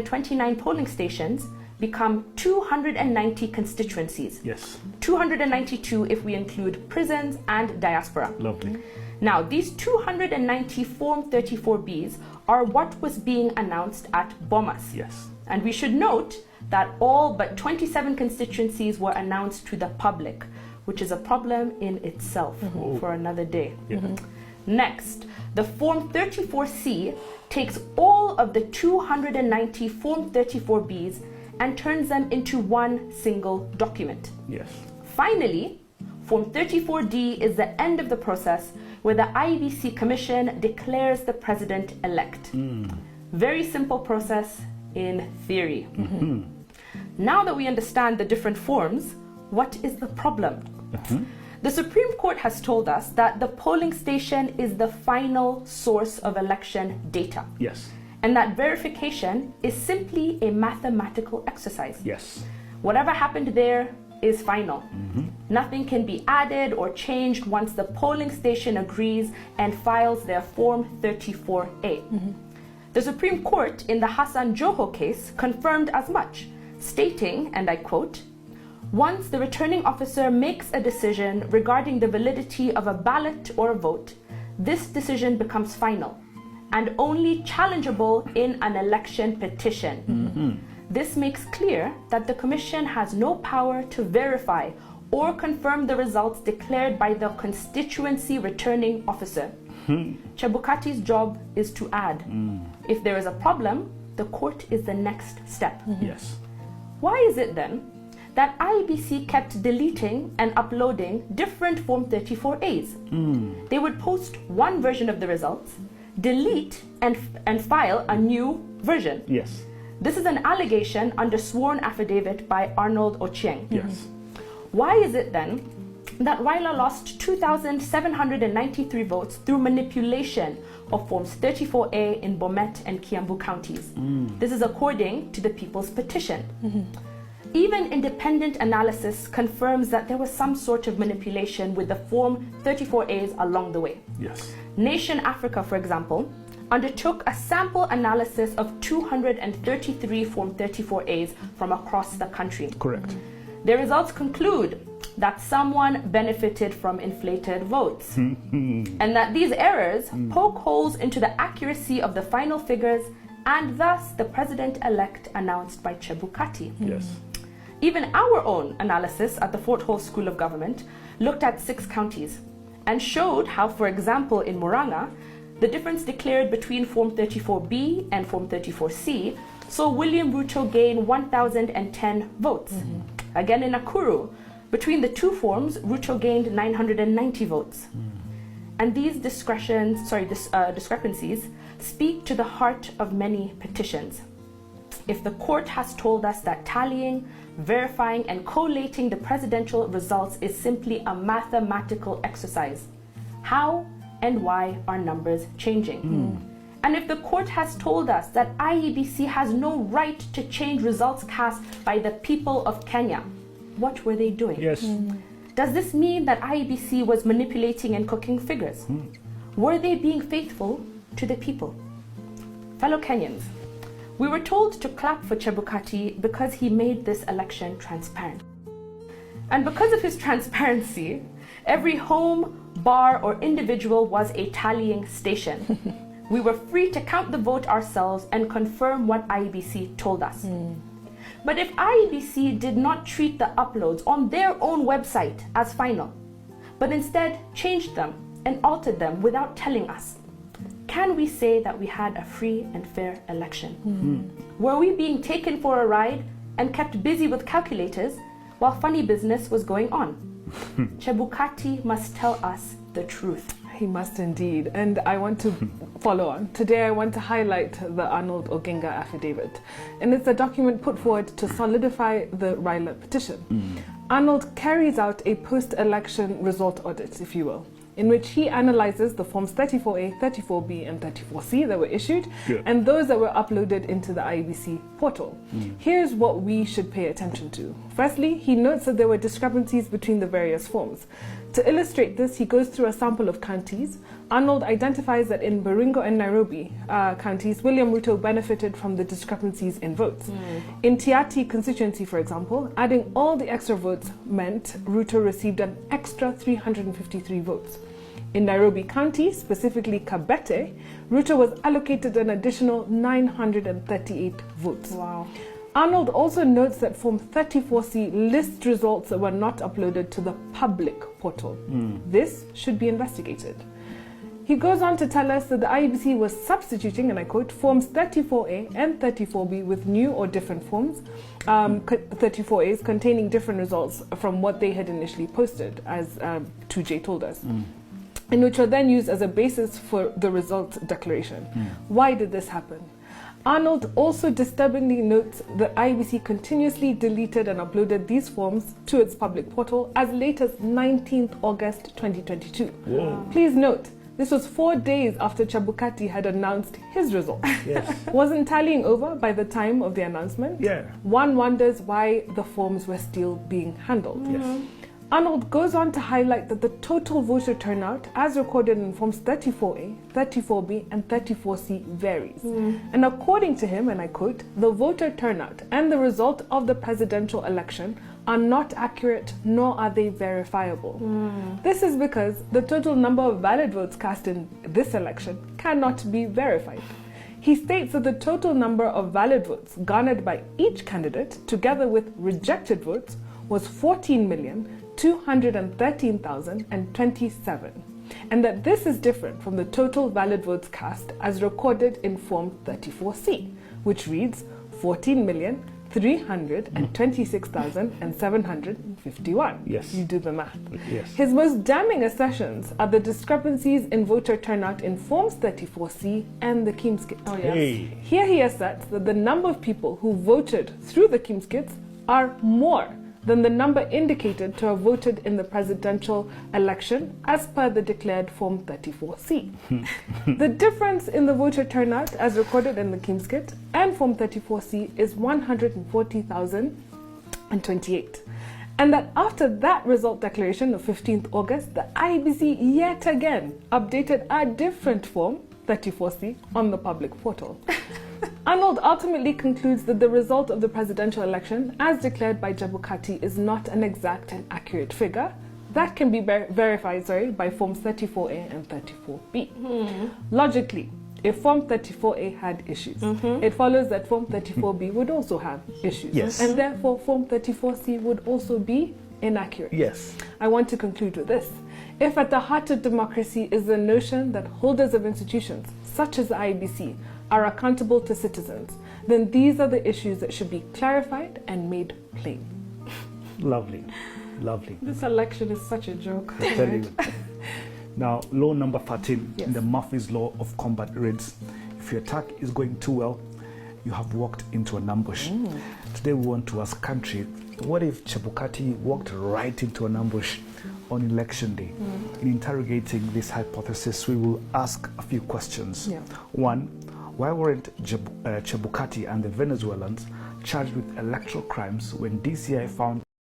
29 polling stations become 290 constituencies. Yes. 292 if we include prisons and diaspora. Lovely. Now, these 290 Form 34Bs are what was being announced at Bomas. Yes. And we should note that all but 27 constituencies were announced to the public, which is a problem in itself for another day. Yeah. Next, the Form 34C takes all of the 290 Form 34Bs and turns them into one single document. Yes. Finally, Form 34D is the end of the process where the IEBC Commission declares the president-elect. Very simple process in theory. Now that we understand the different forms, what is the problem? The Supreme Court has told us that the polling station is the final source of election data. Yes. And that verification is simply a mathematical exercise. Yes. Whatever happened there is final. Nothing can be added or changed once the polling station agrees and files their Form 34A. The Supreme Court in the Hassan Joho case confirmed as much, stating, and I quote, "Once the returning officer makes a decision regarding the validity of a ballot or a vote, this decision becomes final and only challengeable in an election petition." This makes clear that the Commission has no power to verify or confirm the results declared by the constituency returning officer. Chebukati's job is to add. If there is a problem, the court is the next step. Yes. Why is it then that IEBC kept deleting and uploading different Form 34As? They would post one version of the results, delete and file a new version. Yes. This is an allegation under sworn affidavit by Arnold Ochieng. Yes. Why is it then that Raila lost 2,793 votes through manipulation of Forms 34A in Bomet and Kiambu counties? This is according to the People's Petition. Even independent analysis confirms that there was some sort of manipulation with the Form 34As along the way. Yes. Nation Africa, for example, undertook a sample analysis of 233 Form 34As from across the country. Correct. The results conclude that someone benefited from inflated votes and that these errors poke holes into the accuracy of the final figures and thus the president-elect announced by Chebukati. Yes. Even our own analysis at the Fort Hall School of Government looked at 6 counties and showed how, for example, in Muranga, the difference declared between Form 34B and Form 34C saw William Ruto gain 1,010 votes. Again in Nakuru, between the two forms, Ruto gained 990 votes. And these discrepancies speak to the heart of many petitions. If the court has told us that tallying, verifying, and collating the presidential results is simply a mathematical exercise, how and why are numbers changing? And if the court has told us that IEBC has no right to change results cast by the people of Kenya, what were they doing? Yes. Does this mean that IEBC was manipulating and cooking figures? Were they being faithful to the people? Fellow Kenyans, we were told to clap for Chebukati because he made this election transparent. And because of his transparency, every home, bar, or individual was a tallying station. We were free to count the vote ourselves and confirm what IEBC told us. But if IEBC did not treat the uploads on their own website as final, but instead changed them and altered them without telling us, can we say that we had a free and fair election? Were we being taken for a ride and kept busy with calculators while funny business was going on? Chebukati must tell us the truth. He must indeed. And I want to follow on. Today I want to highlight the Arnold Oginga affidavit. And it's a document put forward to solidify the Raila petition. Arnold carries out a post-election result audit, if you will, in which he analyzes the Forms 34A, 34B, and 34C that were issued, and those that were uploaded into the IEBC portal. Here's what we should pay attention to. Firstly, he notes that there were discrepancies between the various forms. To illustrate this, he goes through a sample of counties. Arnold identifies that in Baringo and Nairobi counties, William Ruto benefited from the discrepancies in votes. In Tiati constituency, for example, adding all the extra votes meant Ruto received an extra 353 votes. In Nairobi County, specifically Kabete, Ruto was allocated an additional 938 votes. Wow. Arnold also notes that Form 34C lists results that were not uploaded to the public portal. This should be investigated. He goes on to tell us that the IEBC was substituting, and I quote, Forms 34A and 34B with new or different forms, 34As containing different results from what they had initially posted, as 2J told us, and which were then used as a basis for the result declaration. Why did this happen? Arnold also disturbingly notes that IEBC continuously deleted and uploaded these forms to its public portal as late as 19th August 2022. Whoa. Please note, this was 4 days after Chebukati had announced his results. Yes. Wasn't tallying over by the time of the announcement? Yeah. One wonders why the forms were still being handled. Yes. Arnold goes on to highlight that the total voter turnout, as recorded in Forms 34A, 34B, and 34C, varies. And according to him, and I quote, the voter turnout and the result of the presidential election are not accurate, nor are they verifiable. This is because the total number of valid votes cast in this election cannot be verified. He states that the total number of valid votes garnered by each candidate, together with rejected votes, was 14,213,027, and that this is different from the total valid votes cast as recorded in Form 34C, which reads 14,326,751. Yes. You do the math. Yes. His most damning assertions are the discrepancies in voter turnout in Forms 34C and the Keems kit. Oh, yes. Hey. Here he asserts that the number of people who voted through the Keems kits are more than the number indicated to have voted in the presidential election as per the declared Form 34C. The difference in the voter turnout as recorded in the Keems kit and Form 34C is 140,028. And that after that result declaration of 15th August, the IEBC yet again updated a different Form 34C on the public portal. Arnold ultimately concludes that the result of the presidential election, as declared by Chebukati, is not an exact and accurate figure. That can be verified by Forms 34A and 34B. Logically, if Form 34A had issues, it follows that Form 34B would also have issues. Yes. And therefore, Form 34C would also be inaccurate. Yes. I want to conclude with this. If at the heart of democracy is the notion that holders of institutions, such as the IEBC, are accountable to citizens, then these are the issues that should be clarified and made plain. Lovely. Lovely. This election is such a joke. I tell you. Now, law number 13 Yes. in the Murphy's Law of Combat reads, if your attack is going too well, you have walked into an ambush. Today we want to ask country, what if Chebukati walked right into an ambush on election day? In interrogating this hypothesis, we will ask a few questions. Yeah. One, why weren't Chebukati and the Venezuelans charged with electoral crimes when DCI found